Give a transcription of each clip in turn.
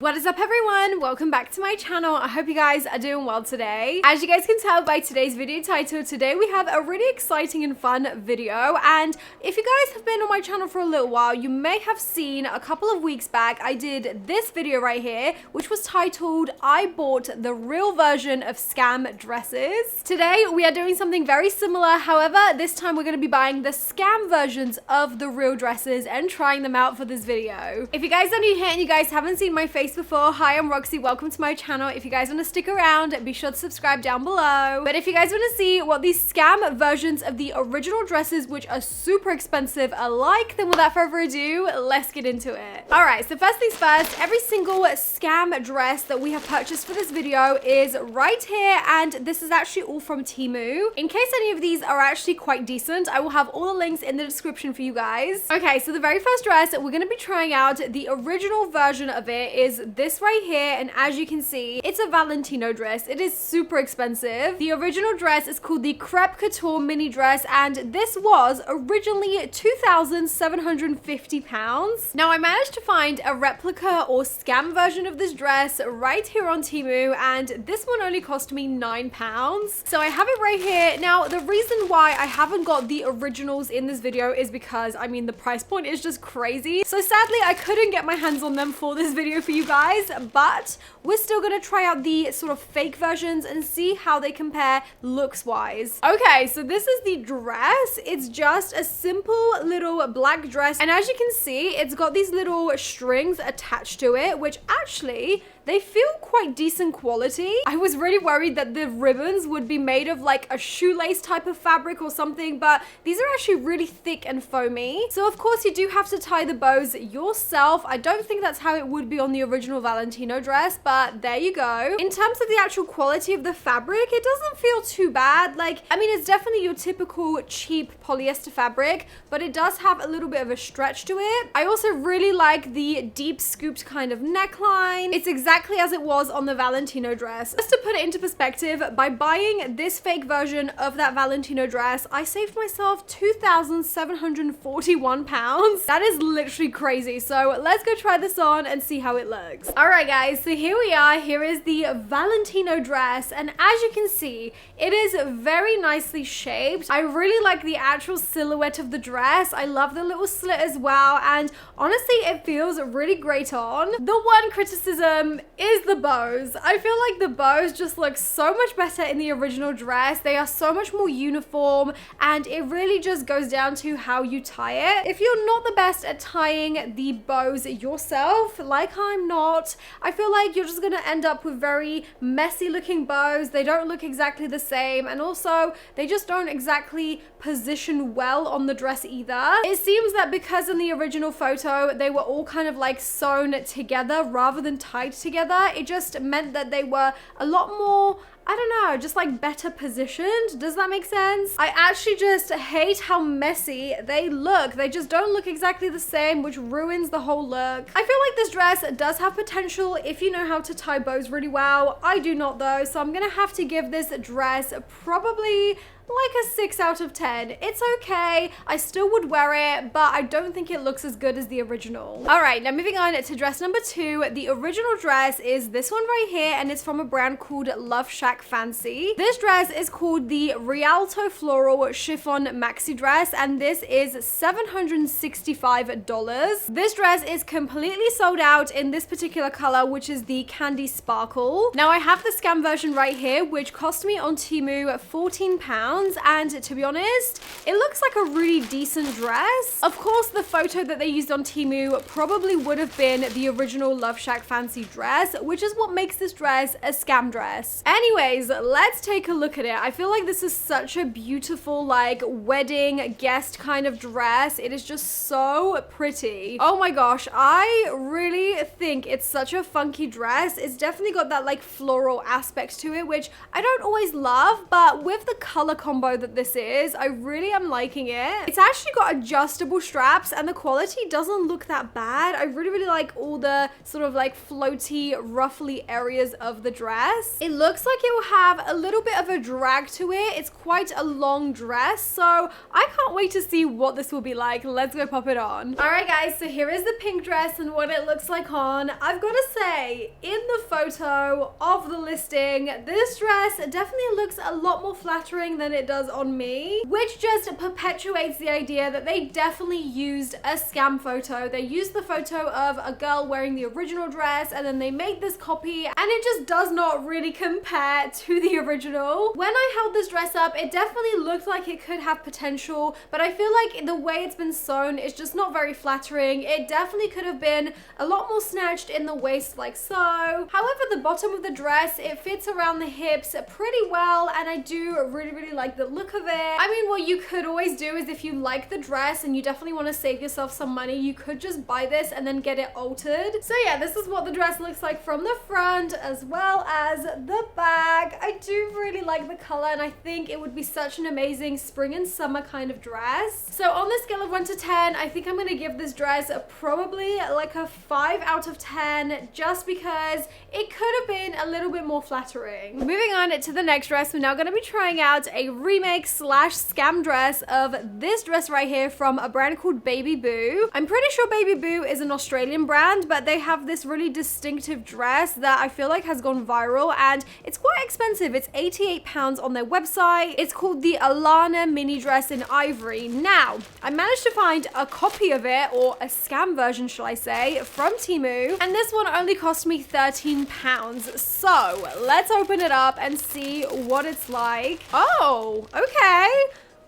What is up everyone? Welcome back to my channel. I hope you guys are doing well today. As you guys can tell by today's video title, today we have a really exciting and fun video, and if you guys have been on my channel for a little while, you may have seen a couple of weeks back I did this video right here, which was titled I bought the real version of scam dresses. Today we are doing something very similar, however this time we're going to be buying the scam versions of the real dresses and trying them out for this video. If you guys are new here and you guys haven't seen my face before, hi, I'm Roxy, welcome to my channel. If you guys want to stick around, be sure to subscribe down below. But if you guys want to see what these scam versions of the original dresses, which are super expensive, are like, then without further ado, let's get into it. Alright, so first things first, every single scam dress that we have purchased for this video is right here, and this is actually all from Temu. In case any of these are actually quite decent, I will have all the links in the description for you guys. Okay, so the very first dress we're going to be trying out, the original version of it, is this right here, and as you can see, it's a Valentino dress. It is super expensive. The original dress is called the Crepe Couture mini dress, and this was originally £2,750. Now I managed to find a replica or scam version of this dress right here on Temu, and this one only cost me £9. So I have it right here. Now the reason why I haven't got the originals in this video is because, I mean, the price point is just crazy. So sadly I couldn't get my hands on them for this video for you guys, but we're still gonna try out the sort of fake versions and see how they compare looks wise. Okay, so this is the dress. It's just a simple little black dress, and as you can see, it's got these little strings attached to it, which actually they feel quite decent quality. I was really worried that the ribbons would be made of like a shoelace type of fabric or something, but these are actually really thick and foamy. So of course you do have to tie the bows yourself. I don't think that's how it would be on the original Valentino dress, but there you go. In terms of the actual quality of the fabric, it doesn't feel too bad. Like, I mean, it's definitely your typical cheap polyester fabric, but it does have a little bit of a stretch to it. I also really like the deep scooped kind of neckline. It's exactly as it was on the Valentino dress. Just to put it into perspective, by buying this fake version of that Valentino dress, I saved myself £2,741. That is literally crazy. So let's go try this on and see how it looks. All right guys, so here we are. Here is the Valentino dress, and as you can see, it is very nicely shaped. I really like the actual silhouette of the dress. I love the little slit as well, and honestly it feels really great on. The one criticism is the bows. I feel like the bows just look so much better in the original dress. They are so much more uniform, and it really just goes down to how you tie it. If you're not the best at tying the bows yourself, like I'm not, I feel like you're just gonna end up with very messy looking bows. They don't look exactly the same, and also they just don't exactly position well on the dress either. It seems that because in the original photo they were all kind of like sewn together rather than tied together, it just meant that they were a lot more, I don't know, just like better positioned. Does that make sense? I actually just hate how messy they look. They just don't look exactly the same, which ruins the whole look. I feel like this dress does have potential if you know how to tie bows really well. I do not though, so I'm gonna have to give this dress probably like a 6 out of 10. It's okay. I still would wear it, but I don't think it looks as good as the original. All right, now moving on to dress number 2. The original dress is this one right here, and it's from a brand called Love Shack Fancy. This dress is called the Rialto Floral Chiffon Maxi Dress, and this is $765. This dress is completely sold out in this particular color, which is the Candy Sparkle. Now I have the scam version right here, which cost me on Temu £14. And to be honest, it looks like a really decent dress. Of course, the photo that they used on Temu probably would have been the original Love Shack Fancy dress, which is what makes this dress a scam dress. Anyways, let's take a look at it. I feel like this is such a beautiful, like, wedding guest kind of dress. It is just so pretty. Oh my gosh, I really think it's such a funky dress. It's definitely got that like floral aspect to it, which I don't always love, but with the color combination combo that this is. I really am liking it. It's actually got adjustable straps and the quality doesn't look that bad. I really, really like all the sort of like floaty, ruffly areas of the dress. It looks like it will have a little bit of a drag to it. It's quite a long dress, so I can't wait to see what this will be like. Let's go pop it on. All right, guys, so here is the pink dress and what it looks like on. I've got to say, in the photo of the listing, this dress definitely looks a lot more flattering than it does on me, which just perpetuates the idea that they definitely used a scam photo. They used the photo of a girl wearing the original dress and then they made this copy, and it just does not really compare to the original. When I held this dress up, it definitely looked like it could have potential, but I feel like the way it's been sewn is just not very flattering. It definitely could have been a lot more snatched in the waist like so. However, the bottom of the dress, it fits around the hips pretty well, and I do really, really like the look of it. I mean, what you could always do is if you like the dress and you definitely want to save yourself some money, you could just buy this and then get it altered. So yeah, this is what the dress looks like from the front as well as the back. I do really like the color and I think it would be such an amazing spring and summer kind of dress. So on the scale of 1 to 10, I think I'm gonna give this dress probably like a 5 out of 10, just because it could have been a little bit more flattering. Moving on to the next dress, we're now gonna be trying out a remake slash scam dress of this dress right here from a brand called Baby Boo. I'm pretty sure Baby Boo is an Australian brand, but they have this really distinctive dress that I feel like has gone viral and it's quite expensive. It's £88 on their website. It's called the Alana mini dress in ivory. Now, I managed to find a copy of it, or a scam version, shall I say, from Temu, and this one only cost me £13. So let's open it up and see what it's like. Oh, okay.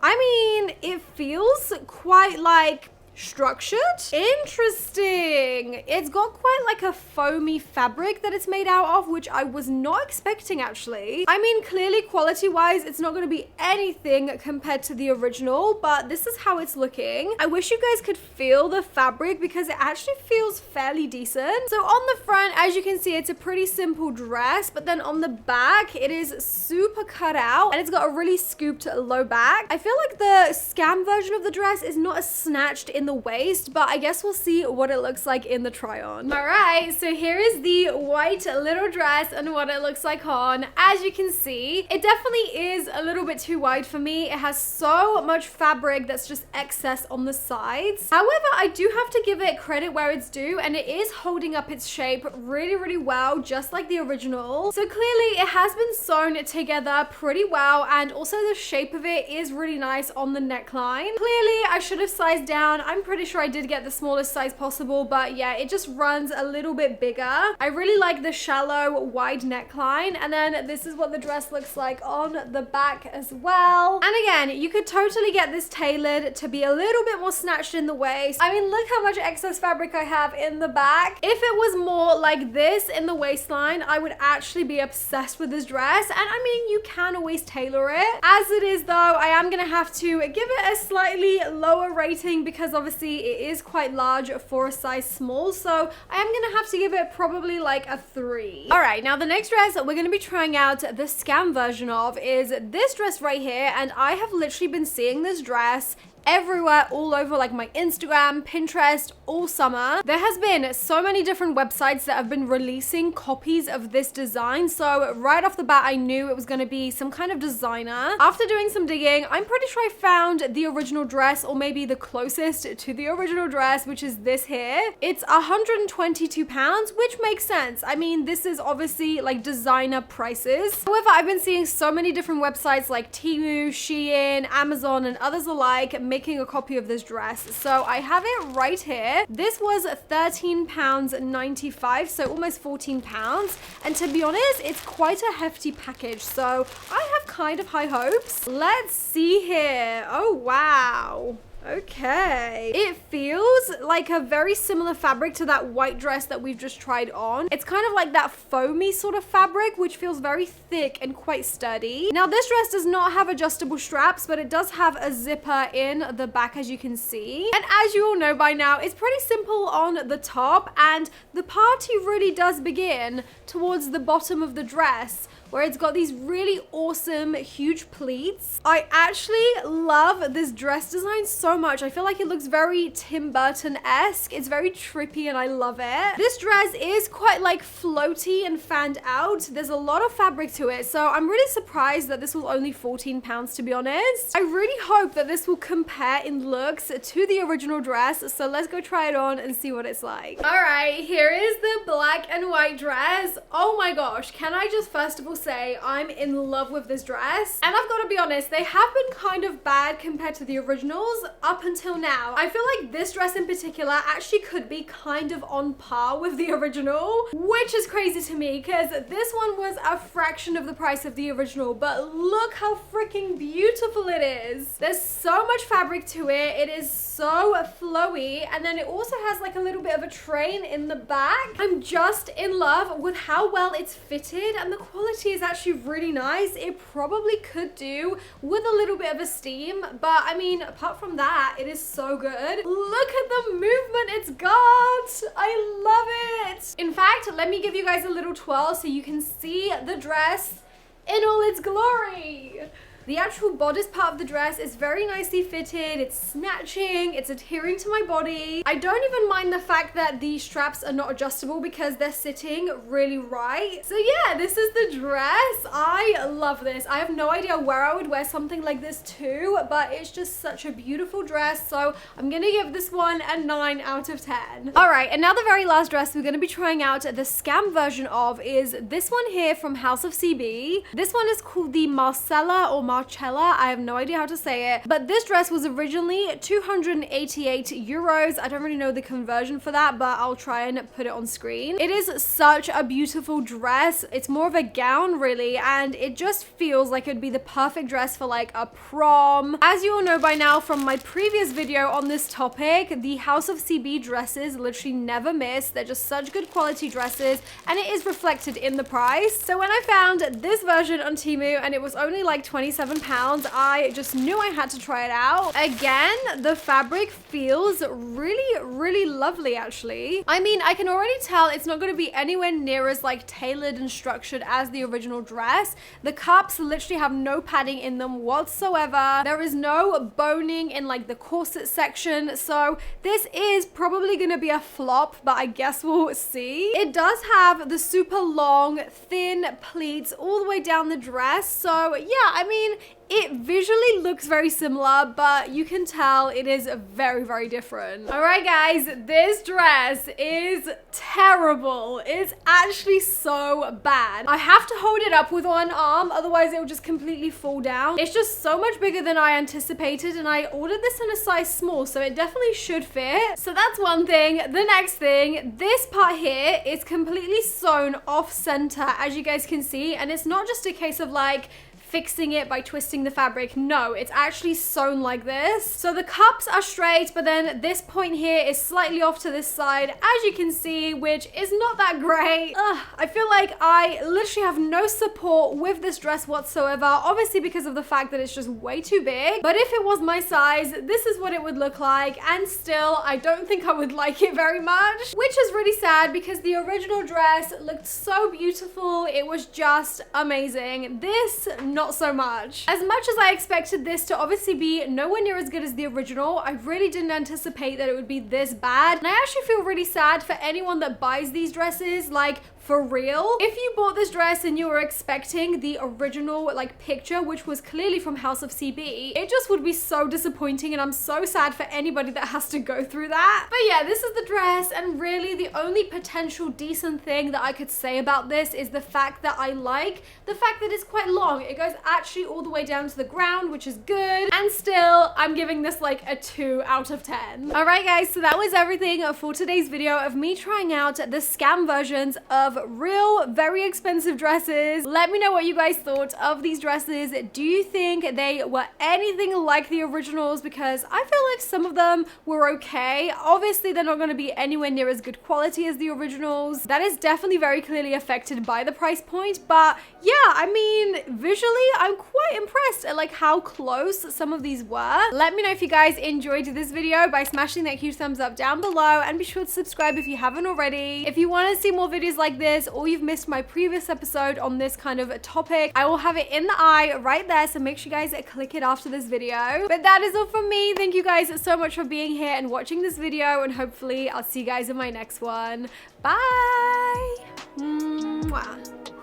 I mean, it feels quite like structured. Interesting. It's got quite like a foamy fabric that it's made out of, which I was not expecting actually. I mean, clearly quality wise, it's not going to be anything compared to the original, but this is how it's looking. I wish you guys could feel the fabric because it actually feels fairly decent. So on the front, as you can see, it's a pretty simple dress, but then on the back, it is super cut out and it's got a really scooped low back. I feel like the scam version of the dress is not as snatched in the waist, but I guess we'll see what it looks like in the try on. All right, so here is the white little dress and what it looks like on. As you can see, it definitely is a little bit too wide for me. It has so much fabric that's just excess on the sides. However, I do have to give it credit where it's due, and it is holding up its shape really, really well, just like the original. So clearly it has been sewn together pretty well, and also the shape of it is really nice on the neckline. Clearly, I should have sized down. I'm pretty sure I did get the smallest size possible, but yeah, it just runs a little bit bigger. I really like the shallow, wide neckline, and then this is what the dress looks like on the back as well. And again, you could totally get this tailored to be a little bit more snatched in the waist. I mean, look how much excess fabric I have in the back. If it was more like this in the waistline, I would actually be obsessed with this dress, and I mean, you can always tailor it. As it is though, I am gonna have to give it a slightly lower rating because obviously it is quite large for a size small, so I am gonna have to give it probably like a 3. All right, now the next dress that we're gonna be trying out the scam version of is this dress right here, and I have literally been seeing this dress everywhere, all over like my Instagram, Pinterest, all summer. There has been so many different websites that have been releasing copies of this design, so right off the bat I knew it was going to be some kind of designer. After doing some digging, I'm pretty sure I found the original dress, or maybe the closest to the original dress, which is this here. It's £122, which makes sense. I mean, this is obviously like designer prices. However, I've been seeing so many different websites like Temu, Shein, Amazon, and others alike making a copy of this dress. So I have it right here. This was £13.95, so almost £14. And to be honest, it's quite a hefty package. So I have kind of high hopes. Let's see here. Oh, wow. Okay. It feels like a very similar fabric to that white dress that we've just tried on. It's kind of like that foamy sort of fabric, which feels very thick and quite sturdy. Now, this dress does not have adjustable straps, but it does have a zipper in the back, as you can see. And as you all know by now, it's pretty simple on the top, and the party really does begin towards the bottom of the dress, where it's got these really awesome huge pleats. I actually love this dress design so much. I feel like it looks very Tim Burton-esque. It's very trippy and I love it. This dress is quite like floaty and fanned out. There's a lot of fabric to it, so I'm really surprised that this was only £14, to be honest. I really hope that this will compare in looks to the original dress, so let's go try it on and see what it's like. All right, here is the black and white dress. Oh my gosh, can I just first of all say I'm in love with this dress? And I've got to be honest, they have been kind of bad compared to the originals up until now. I feel like this dress in particular actually could be kind of on par with the original, which is crazy to me because this one was a fraction of the price of the original, but look how freaking beautiful it is. There's so much fabric to it. It is so flowy, and then it also has like a little bit of a train in the back. I'm just in love with how well it's fitted, and the quality is actually really nice. It probably could do with a little bit of a steam, but I mean, apart from that, it is so good. Look at the movement it's got. I love it. In fact, let me give you guys a little twirl so you can see the dress in all its glory. The actual bodice part of the dress is very nicely fitted. It's snatching, it's adhering to my body. I don't even mind the fact that the straps are not adjustable because they're sitting really right. So yeah, this is the dress. I love this. I have no idea where I would wear something like this too, but it's just such a beautiful dress. So I'm gonna give this one a 9 out of 10. All right, and now the very last dress we're gonna be trying out the scam version of is this one here from House of CB. This one is called the Marcella or Marcella. I have no idea how to say it, but this dress was originally 288 euros. I don't really know the conversion for that, but I'll try and put it on screen. It is such a beautiful dress. It's more of a gown really, and it just feels like it'd be the perfect dress for like a prom. As you all know by now from my previous video on this topic, the House of CB dresses literally never miss. They're just such good quality dresses, and it is reflected in the price. So when I found this version on Temu and it was only like £27, I just knew I had to try it out. Again, the fabric feels really lovely actually. I mean, I can already tell it's not going to be anywhere near as like tailored and structured as the original dress. The cups literally have no padding in them whatsoever. There is no boning in like the corset section, so this is probably going to be a flop, but I guess we'll see. It does have the super long thin pleats all the way down the dress, so yeah, I mean, it visually looks very similar, but you can tell it is very different. All right, guys, this dress is terrible. It's actually so bad. I have to hold it up with one arm, otherwise it will just completely fall down. It's just so much bigger than I anticipated, and I ordered this in a size small, so it definitely should fit. So that's one thing. The next thing, this part here is completely sewn off center, as you guys can see, and it's not just a case of like fixing it by twisting the fabric. No, it's actually sewn like this. So the cups are straight, but then this point here is slightly off to this side, as you can see, which is not that great. I feel like I literally have no support with this dress whatsoever, obviously because of the fact that it's just way too big. But if it was my size, this is what it would look like, and still, I don't think I would like it very much, which is really sad because the original dress looked so beautiful. It was just amazing. This, not so much. As I expected this to obviously be nowhere near as good as the original, I really didn't anticipate that it would be this bad. And I actually feel really sad for anyone that buys these dresses, like, for real. If you bought this dress and you were expecting the original like picture, which was clearly from House of CB, it just would be so disappointing, and I'm so sad for anybody that has to go through that. But yeah, this is the dress, and really the only potential decent thing that I could say about this is the fact that I like the fact that it's quite long. It goes actually all the way down to the ground, which is good, and still I'm giving this like a 2 out of 10. All right, guys, so that was everything for today's video of me trying out the scam versions of real very expensive dresses. Let me know what you guys thought of these dresses. Do you think they were anything like the originals? Because I feel like some of them were okay. Obviously they're not going to be anywhere near as good quality as the originals. That is definitely very clearly affected by the price point, but yeah, I mean, visually I'm quite impressed at like how close some of these were. Let me know if you guys enjoyed this video by smashing that huge thumbs up down below, and be sure to subscribe if you haven't already. If you want to see more videos like this, this, or you've missed my previous episode on this kind of a topic, I will have it in the eye right there, so make sure you guys click it after this video. But that is all from me. Thank you guys so much for being here and watching this video, and hopefully I'll see you guys in my next one. Bye! Mwah.